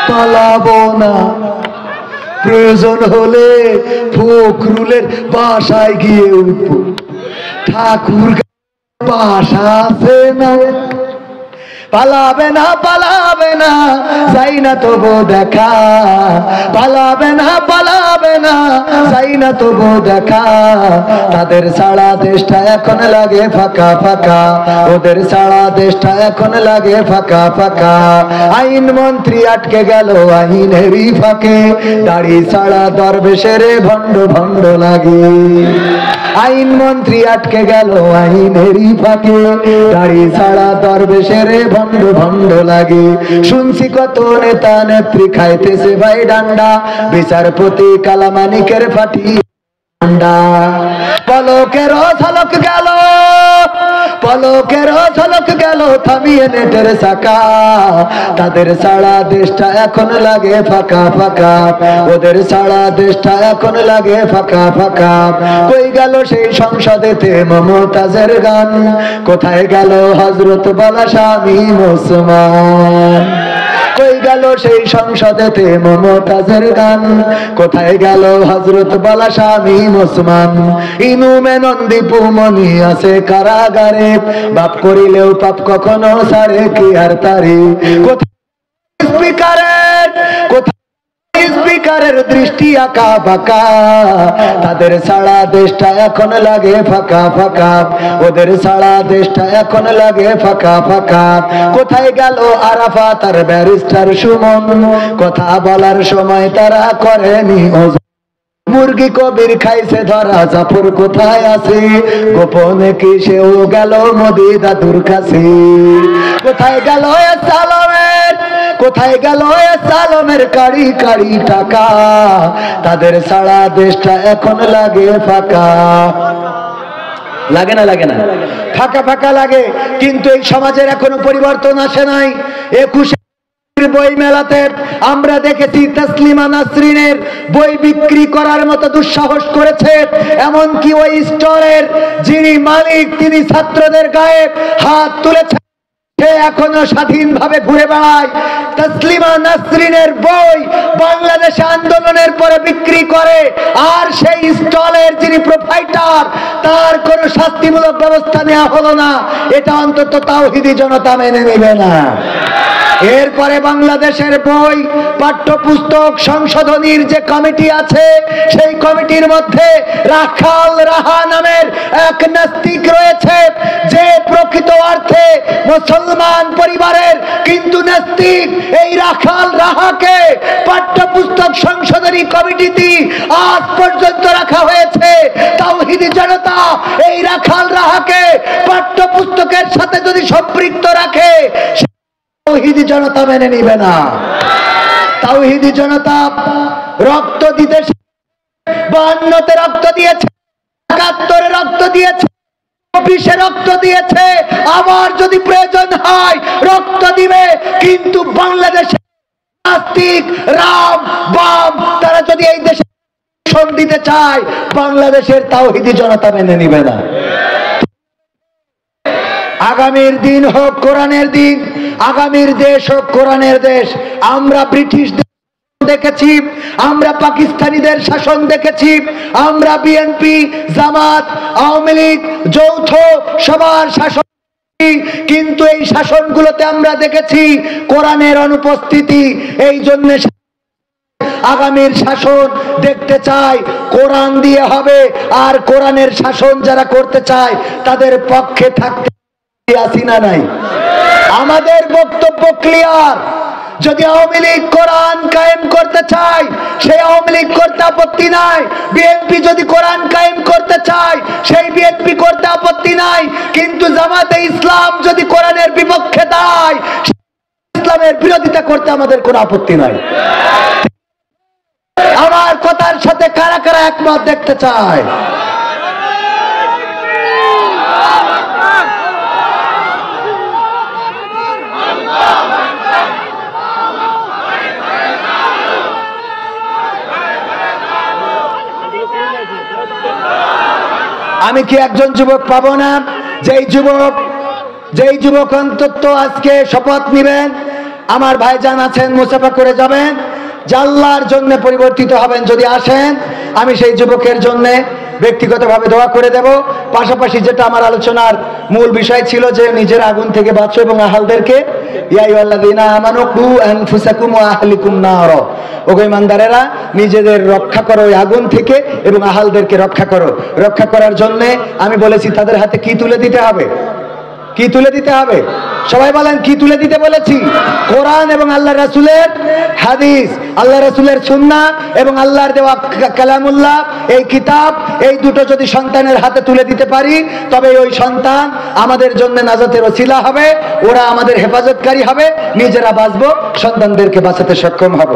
পালাবো না, প্রয়োজন হলে ফখরুলের বাসায় গিয়ে উঠবো। ঠাকুর বাসা আছে না, পালাবে না পালাবে না, যাই না তবু দেখা, পালাবে না পালাবে না, যাই না তবু দেখা। তাদের সারা দেশটা এখন লাগে ফাঁকা ফাঁকা, ওদের সারা দেশটা এখন লাগে ফাঁকা ফাঁকা। আইন মন্ত্রী আটকে গেল আইনেরই ফাঁকে, দাড়ি ছাড়া দরবেশের ভণ্ড ভণ্ড লাগে। আইন মন্ত্রী আটকে গেল আইনেরই ফাঁকে, দাড়ি ছাড়া দরবেশের ভণ্ড ভণ্ড লাগে। শুনছি কত নেতা নেত্রী খাইতেছে ভাই ডান্ডা, বিচারপতি কালামানিকের ফাটি ডান্ডা। পলকের ঝলক গেল, পলকের ঝলক গেল থামিয়ে নেটের চাকা। তাদের সারা দেশটা এখন লাগে ফাঁকা ফাঁকা, ওদের সারা দেশটা এখন লাগে ফাঁকা ফাঁকা। কই গেল সেই সংসদেতে মমতাজের গান, কোথায় গেল হযরত বালা শামীম ওসমান। কই গেল সেই সংসদেতে মমতাজের গান, কোথায় গেল হযরত বালা শামীম ওসমান। ইনু মেনন দীপু মনি আছে কারাগারে, বাপ করিলেও পাপ কখনো ছাড়ে কি আর তারে। কোথায় স্পিকারের, কোথায় স্পিকারের দৃষ্টি আঁকা বাঁকা। তাদের সারা দেশটা এখন লাগে ফাঁকা ফাঁকা, ওদের সারা দেশটা এখন লাগে ফাঁকা ফাঁকা। কোথায় গেল আরাফাত আর ব্যারিস্টার সুমন, কথা বলার সময় তারা করেনি ওজন। মুরগি কবির খাইছে ধরা, জাফর কোথায় আছে, গোপনে কি সেও গেল মোদি দাদুর কাছে। কোথায় গেল সালামের, কোথায় গেল সালামের কাড়ি কাড়ি টাকা। তাদের সারা দেশটা এখন লাগে ফাঁকা। লাগে না লাগে না, ফাঁকা ফাঁকা লাগে। কিন্তু এই সমাজের এখনো পরিবর্তন আসে নাই। 21 বই মেলাতে আমরা দেখেছি তসলিমা নাসরিনের বই বিক্রি করার মতো দুঃসাহস করেছে। এমনকি ওই স্টলের যিনি মালিক তিনি ছাত্রদের গায়ে হাত তুলেছেন, সে এখনো স্বাধীনভাবে ঘুরে বেড়ায়। তসলিমা নাসরিনের বই বাংলাদেশে আন্দোলনের পরে বিক্রি করে, আর সেই স্টলের যিনি প্রোপাইটার তার কোনো শাস্তিমূলক ব্যবস্থা নেওয়া হলো না। এটা অন্তত তাওহীদি জনতা মেনে নেবে না। এরপরে বাংলাদেশের বই পাঠ্যপুস্তক সংশোধনীর যে কমিটি আছে, সেই কমিটির মধ্যে রাখাল রাহা নামের এক নাস্তিক রয়েছে, যে প্রকৃত অর্থে মুসলমান পরিবারের কিন্তু নাস্তিক। এই রাখাল রাহাকে পাঠ্যপুস্তক সংশোধনী কমিটিতে আজ পর্যন্ত রাখা হয়েছে। তাওহীদি জনতা এই রাখাল রাহাকে পাঠ্যপুস্তকের সাথে যদি সম্পৃক্ত রাখে, তাওহীদি জনতা মেনে নিবে না। তাওহীদি জনতা রক্ত দিতে 52-তে রক্ত দিয়েছে, 71-এ রক্ত দিয়েছে, 24-এ রক্ত দিয়েছে, আবার যদি প্রয়োজন হয় রক্ত দিবে। কিন্তু বাংলাদেশে নাস্তিক রাম বাম তারা যদি এই দেশে দিতে চায়, বাংলাদেশের তাওহীদি জনতা মেনে নিবে না। আগামীর দিন হোক কোরআনের দিন, আগামীর দেশ হোক কোরআনের দেশ। আমরা ব্রিটিশ দেখেছি, আমরা পাকিস্তানিদের শাসন দেখেছি, আমরা বিএনপি জামাত আওয়ামী লীগ যৌথ সবার শাসন, কিন্তু এই শাসনগুলোতে আমরা দেখেছি কোরআনের অনুপস্থিতি। এই জন্য আগামীর শাসন দেখতে চাই কোরআন দিয়ে হবে, আর কোরআনের শাসন যারা করতে চায় তাদের পক্ষে থাকতে আসি না নাই। আমাদের বক্তব্য ক্লিয়ার। যদি আওয়ামী লীগ কোরআন কায়েম করতে চায়, সেই আওয়ামী লীগ করতে আপত্তি নাই। বিএনপি যদি কোরআন কায়েম করতে চায়, সেই বিএনপি করতে আপত্তি নাই। কিন্তু জামাতে ইসলাম যদি কোরআনের বিপক্ষে দাঁড়ায়, ইসলামের বিরোধিতা করতে আমাদের কোনো আপত্তি নাই। আমার কথার সাথে কারা কারা একমত দেখতে চায়? আমি কি একজন যুবক পাবো না? যেই যুবক অন্তত আজকে শপথ নিবেন আমার ভাইজান আছেন, মুসাফা করে যাবেন, আল্লাহর জন্য পরিবর্তিত হবেন। যদি আসেন, আমি সেই যুবকের জন্য ব্যক্তিগতভাবে দোয়া করে দেব। পাশাপাশি যেটা আমার আলোচনার মূল বিষয় ছিল যে নিজের আগুন থেকে বাঁচো এবং আহালদেরকে, ইয়া আইয়ুহাল্লাযীনা আমানু কু আনফুসাকুম ওয়া আহলিকুম নার, ওগো ঈমানদারেরা নিজেদের রক্ষা করো ওই আগুন থেকে এবং আহালদেরকে রক্ষা করো। রক্ষা করার জন্য আমি বলেছি তাদের হাতে কি তুলে দিতে হবে? কি তুলে দিতে হবে? সবাই বলেন কি তুলে দিতে বলেছি? কোরআন এবং আল্লাহ রাসূলের হাদিস, আল্লাহ রাসূলের সুন্নাহ এবং আল্লাহর দেওয়া কালামুল্লাহ, এই কিতাব, এই দুটো যদি সন্তানের হাতে তুলে দিতে পারি, তবে ওই সন্তান আমাদের জন্য নাজাতের ওসিলা হবে, ওরা আমাদের হেফাজতকারী হবে, নিজেরা বাঁচবো, সন্তানদেরকে বাঁচাতে সক্ষম হব।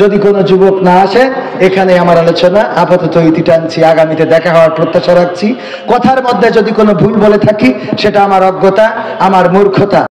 যদি কোনো যুবক না আসে, এখানে আমার আলোচনা আপাতত ইতি টানছি, আগামীতে দেখা হওয়ার প্রত্যাশা রাখছি। কথার মধ্যে যদি কোনো ভুল বলে থাকি, সেটা আমার অজ্ঞতা, আমার মূর্খতা।